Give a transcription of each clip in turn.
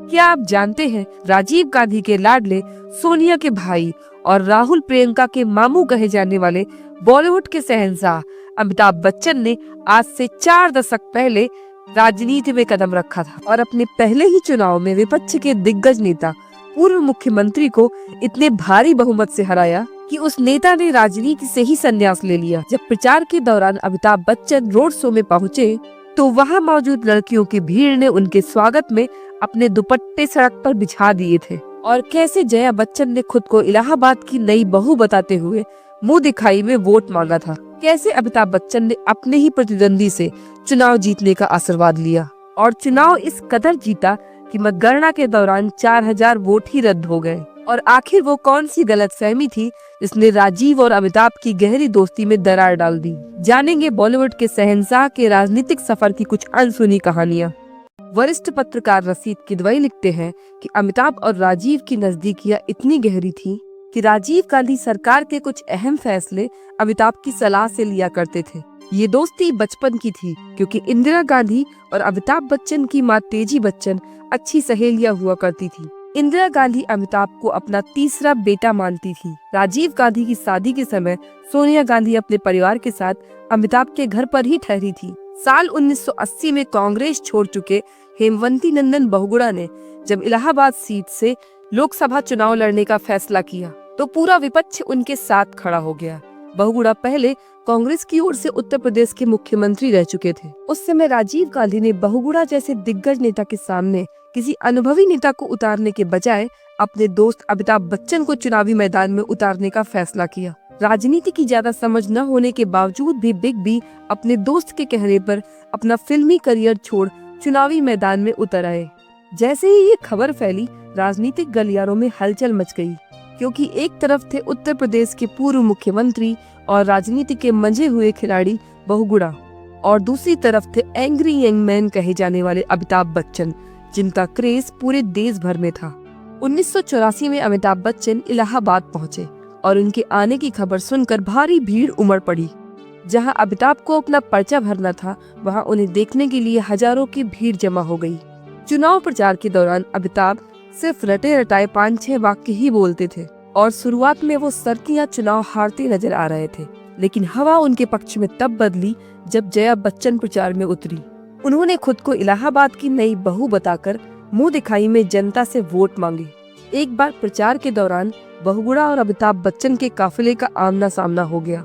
क्या आप जानते हैं राजीव गांधी के लाडले, सोनिया के भाई और राहुल प्रियंका के मामू कहे जाने वाले बॉलीवुड के शहंशाह अमिताभ बच्चन ने आज से 4 दशक पहले राजनीति में कदम रखा था और अपने पहले ही चुनाव में विपक्ष के दिग्गज नेता पूर्व मुख्यमंत्री को इतने भारी बहुमत से हराया कि उस नेता ने राजनीति से ही संन्यास ले लिया। जब प्रचार के दौरान अमिताभ बच्चन रोड शो में पहुंचे तो वहां मौजूद लड़कियों की भीड़ ने उनके स्वागत में अपने दुपट्टे सड़क पर बिछा दिए थे। और कैसे जया बच्चन ने खुद को इलाहाबाद की नई बहू बताते हुए मुंह दिखाई में वोट मांगा था। कैसे अमिताभ बच्चन ने अपने ही प्रतिद्वंदी से चुनाव जीतने का आशीर्वाद लिया और चुनाव इस कदर जीता कि मतगणना के दौरान 4000 वोट ही रद्द हो गए। और आखिर वो कौन सी गलतफहमी थी जिसने राजीव और अमिताभ की गहरी दोस्ती में दरार डाल दी। जानेंगे बॉलीवुड के शहंशाह के राजनीतिक सफर की कुछ अनसुनी कहानियां। वरिष्ठ पत्रकार रशीद किदवई लिखते हैं कि अमिताभ और राजीव की नजदीकियां इतनी गहरी थी कि राजीव गांधी सरकार के कुछ अहम फैसले अमिताभ की सलाह से लिया करते थे। ये दोस्ती बचपन की थी क्योंकि इंदिरा गांधी और अमिताभ बच्चन की मां तेजी बच्चन अच्छी सहेलियां हुआ करती थी। इंदिरा गांधी अमिताभ को अपना तीसरा बेटा मानती थी। राजीव गांधी की शादी के समय सोनिया गांधी अपने परिवार के साथ अमिताभ के घर पर ही ठहरी थी। साल 1980 में कांग्रेस छोड़ चुके हेमवती नंदन बहुगुणा ने जब इलाहाबाद सीट से लोकसभा चुनाव लड़ने का फैसला किया तो पूरा विपक्ष उनके साथ खड़ा हो गया। बहुगुणा पहले कांग्रेस की ओर से उत्तर प्रदेश के मुख्यमंत्री रह चुके थे। उस समय राजीव गांधी ने बहुगुणा जैसे दिग्गज नेता के सामने किसी अनुभवी नेता को उतारने के बजाय अपने दोस्त अमिताभ बच्चन को चुनावी मैदान में उतारने का फैसला किया। राजनीति की ज्यादा समझ न होने के बावजूद भी बिग बी अपने दोस्त के कहने पर अपना फिल्मी करियर छोड़ चुनावी मैदान में उतर आए। जैसे ही ये खबर फैली, राजनीतिक गलियारों में हलचल मच गई, क्योंकि एक तरफ थे उत्तर प्रदेश के पूर्व मुख्यमंत्री और राजनीति के मंझे हुए खिलाड़ी बहुगुणा और दूसरी तरफ थे एंग्री यंग मैन कहे जाने वाले अमिताभ बच्चन, जिनका क्रेज पूरे देश भर में था। 1984 में अमिताभ बच्चन इलाहाबाद पहुंचे और उनके आने की खबर सुनकर भारी भीड़ उमड़ पड़ी। जहां अमिताभ को अपना पर्चा भरना था, वहां उन्हें देखने के लिए हजारों की भीड़ जमा हो गई। चुनाव प्रचार के दौरान अमिताभ सिर्फ रटे रटाए 5-6 वाक्य ही बोलते थे और शुरुआत में वो सरकियां चुनाव हारते नजर आ रहे थे। लेकिन हवा उनके पक्ष में तब बदली जब जया बच्चन प्रचार में उतरी। उन्होंने खुद को इलाहाबाद की नई बहू बताकर मुंह दिखाई में जनता से वोट मांगे। एक बार प्रचार के दौरान बहुगुणा और अमिताभ बच्चन के काफिले का आमना सामना हो गया।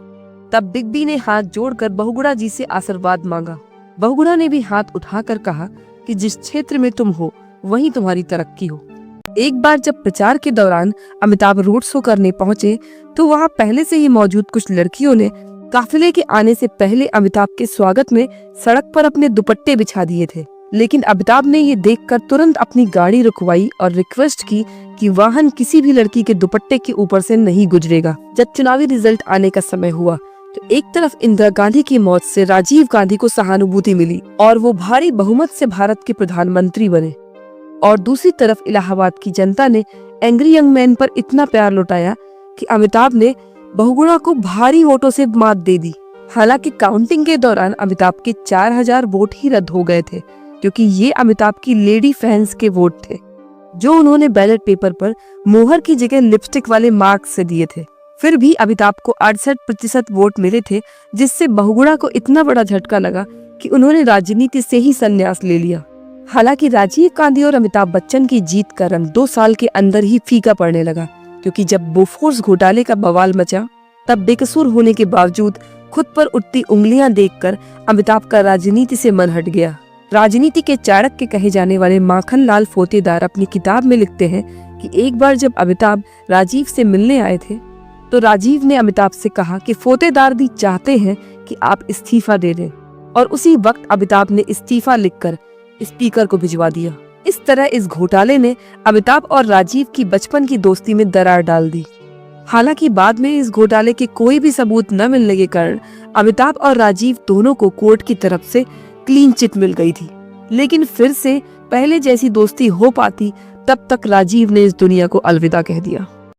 तब बिग बी ने हाथ जोड़कर बहुगुणा जी से आशीर्वाद मांगा। बहुगुणा ने भी हाथ उठाकर कहा कि जिस क्षेत्र में तुम हो वहीं तुम्हारी तरक्की हो। एक बार जब प्रचार के दौरान अमिताभ रोड शो करने पहुंचे तो वहां पहले से ही मौजूद कुछ लड़कियों ने काफिले के आने से पहले अमिताभ के स्वागत में सड़क पर अपने दुपट्टे बिछा दिए थे। लेकिन अमिताभ ने ये देखकर तुरंत अपनी गाड़ी रुकवाई और रिक्वेस्ट की कि वाहन किसी भी लड़की के दुपट्टे के ऊपर से नहीं गुजरेगा। जब चुनावी रिजल्ट आने का समय हुआ तो एक तरफ इंदिरा गांधी की मौत से राजीव गांधी को सहानुभूति मिली और वो भारी बहुमत से भारत के प्रधानमंत्री बने, और दूसरी तरफ इलाहाबाद की जनता ने एंग्री यंग मैन पर इतना प्यार लुटाया कि अमिताभ ने बहुगुणा को भारी वोटों से मात दे दी। हालांकि काउंटिंग के दौरान अमिताभ के 4000 वोट ही रद्द हो गए थे, क्योंकि ये अमिताभ की लेडी फैंस के वोट थे जो उन्होंने बैलेट पेपर पर मोहर की जगह लिपस्टिक वाले मार्क से दिए थे। फिर भी अमिताभ को 68% वोट मिले थे, जिससे बहुगुणा को इतना बड़ा झटका लगा कि उन्होंने राजनीति से ही संन्यास ले लिया। हालांकि राजीव गांधी और अमिताभ बच्चन की जीत का रंग 2 साल के अंदर ही फीका पड़ने लगा, क्योंकि जब बोफोर्स घोटाले का बवाल मचा तब बेकसूर होने के बावजूद खुद पर उठती उंगलियां देखकर अमिताभ का राजनीति से मन हट गया। राजनीति के चाणक्य कहे जाने वाले माखन लाल फोतेदार अपनी किताब में लिखते हैं कि एक बार जब अमिताभ राजीव से मिलने आए थे तो राजीव ने अमिताभ से कहा कि फोतेदार दी चाहते हैं कि आप इस्तीफा दे दें, और उसी वक्त अमिताभ ने इस्तीफा लिखकर स्पीकर को भिजवा दिया। इस तरह इस घोटाले ने अमिताभ और राजीव की बचपन की दोस्ती में दरार डाल दी। हालांकि बाद में इस घोटाले के कोई भी सबूत न मिलने के कारण अमिताभ और राजीव दोनों को कोर्ट की तरफ से क्लीन चिट मिल गई थी। लेकिन फिर से पहले जैसी दोस्ती हो पाती तब तक राजीव ने इस दुनिया को अलविदा कह दिया।